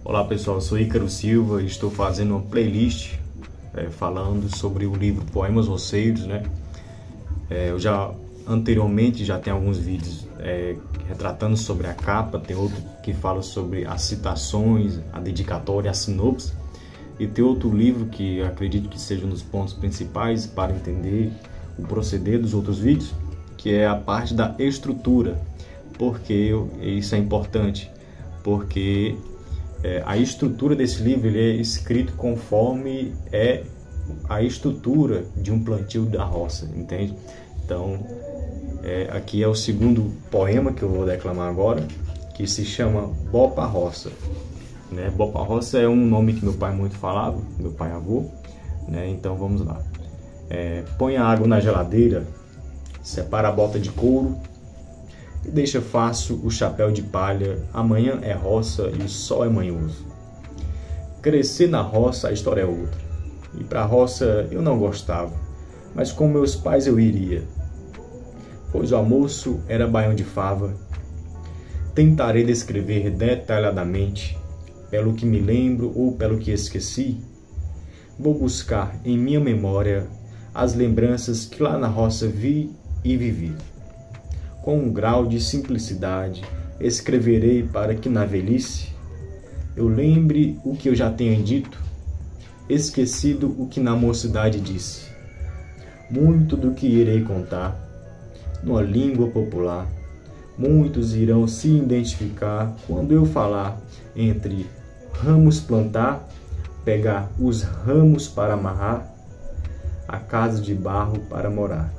Olá pessoal, eu sou Ícaro Silva e estou fazendo uma playlist falando sobre o livro Poemas Roceiros, né? Eu anteriormente já tenho alguns vídeos retratando sobre a capa, tem outro que fala sobre as citações, a dedicatória, a sinopse, e tem outro livro que eu acredito que seja um dos pontos principais para entender o proceder dos outros vídeos, que é a parte da estrutura. Porque isso é importante? Porque a estrutura desse livro ele é escrito conforme a estrutura de um plantio da roça, entende? Então, aqui é o segundo poema que eu vou declamar agora, que se chama Bopa Roça. Né? Bopa Roça é um nome que meu pai muito falava, meu pai avô, né? Então vamos lá. Põe a água na geladeira, separa a bota de couro, e deixa fácil o chapéu de palha, amanhã é roça e o sol é manhoso. Crescer na roça a história é outra, e pra roça eu não gostava, mas com meus pais eu iria, pois o almoço era baião de fava. Tentarei descrever detalhadamente, pelo que me lembro ou pelo que esqueci. Vou buscar em minha memória as lembranças que lá na roça vi e vivi. Com um grau de simplicidade, escreverei para que na velhice eu lembre o que eu já tenha dito, esquecido o que na mocidade disse. Muito do que irei contar, numa língua popular, muitos irão se identificar quando eu falar entre ramos plantar, pegar os ramos para amarrar, a casa de barro para morar.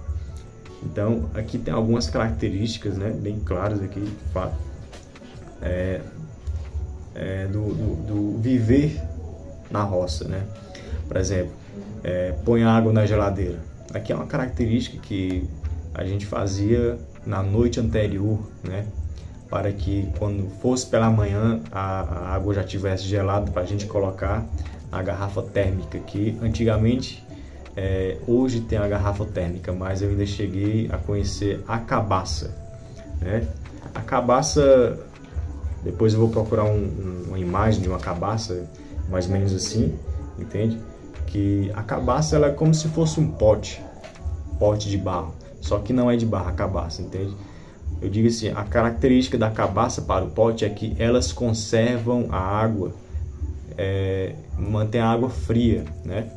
Então, aqui tem algumas características, né, bem claras aqui, de fato, do viver na roça, né? Por exemplo, põe água na geladeira. Aqui é uma característica que a gente fazia na noite anterior, né? Para que quando fosse pela manhã a água já tivesse gelada para a gente colocar na garrafa térmica, que antigamente hoje tem a garrafa térmica, mas eu ainda cheguei a conhecer a cabaça, né? A cabaça, depois eu vou procurar uma imagem de uma cabaça, mais ou menos assim, entende? Que a cabaça ela é como se fosse um pote de barro, só que não é de barro a cabaça, entende? Eu digo assim, a característica da cabaça para o pote é que elas conservam a água, mantém a água fria, né?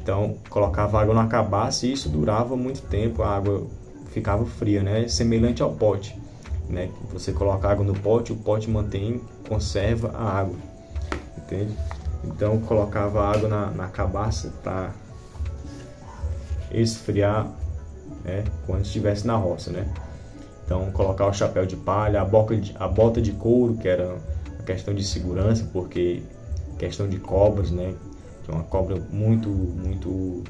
Então, colocava água na cabaça e isso durava muito tempo, a água ficava fria, né? Semelhante ao pote, né? Você coloca água no pote, o pote conserva a água, entende? Então, colocava água na cabaça para esfriar, né? Quando estivesse na roça, né? Então, colocar o chapéu de palha, a bota de couro, que era a questão de segurança, porque questão de cobras, né? Que é uma cobra muito, muito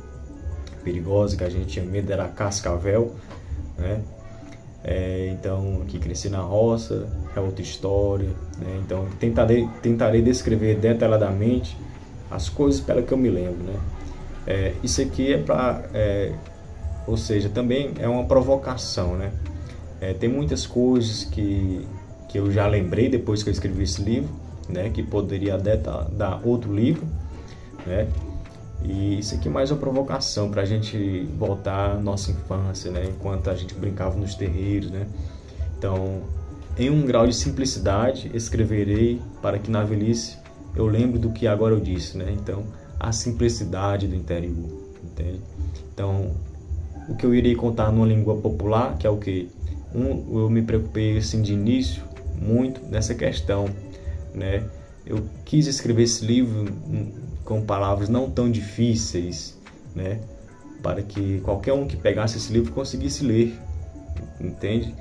perigosa, que a gente tinha medo, era a cascavel, né? Então, aqui cresci na roça, é outra história, né? Então, tentarei descrever detalhadamente as coisas pela que eu me lembro, né? Isso aqui ou seja, também é uma provocação, né? Tem muitas coisas que eu já lembrei depois que eu escrevi esse livro, né? Que poderia dar outro livro, né? E isso aqui é mais uma provocação para a gente voltar à nossa infância, né? Enquanto a gente brincava nos terreiros, né? Então, em um grau de simplicidade, escreverei para que na velhice eu lembre do que agora eu disse, né? Então, a simplicidade do interior, entende? Então, o que eu irei contar numa língua popular, que é o que? Eu me preocupei assim de início muito nessa questão, né? Eu quis escrever esse livro com palavras não tão difíceis, né? Para que qualquer um que pegasse esse livro conseguisse ler, entende?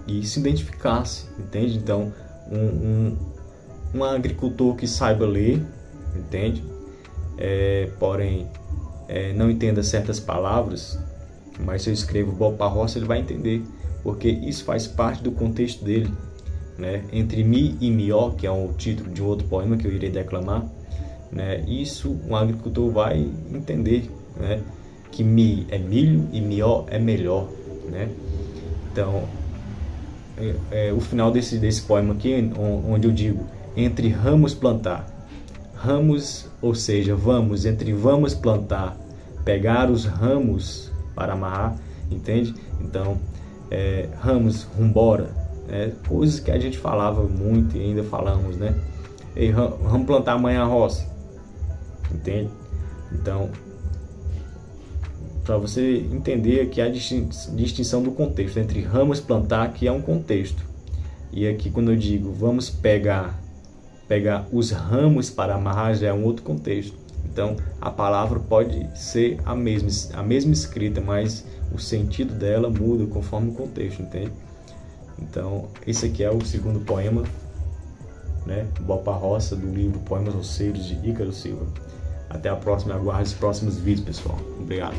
E se identificasse, entende? Então, um agricultor que saiba ler, entende? Porém, não entenda certas palavras, mas se eu escrevo Bopa Roça, ele vai entender, porque isso faz parte do contexto dele. né, entre mi e mió, que é o título de um outro poema que eu irei declamar, né, isso um agricultor vai entender, né, que mi é milho e mió é melhor, né? Então, o final desse poema aqui, onde eu digo entre ramos plantar, ramos, ou seja, vamos plantar, pegar os ramos para amarrar, entende? Então, ramos, rumbora, coisas que a gente falava muito e ainda falamos, né? E vamos plantar amanhã a roça, entende? Então, para você entender aqui a distinção do contexto entre ramos plantar, que é um contexto, e aqui quando eu digo vamos pegar os ramos para amarrar, já é um outro contexto. Então a palavra pode ser a mesma escrita, mas o sentido dela muda conforme o contexto, entende? Então esse aqui é o segundo poema, né, Boa pra Roça, do livro Poemas Roceiros, de Ícaro Silva. Até a próxima, aguarde os próximos vídeos, pessoal. Obrigado.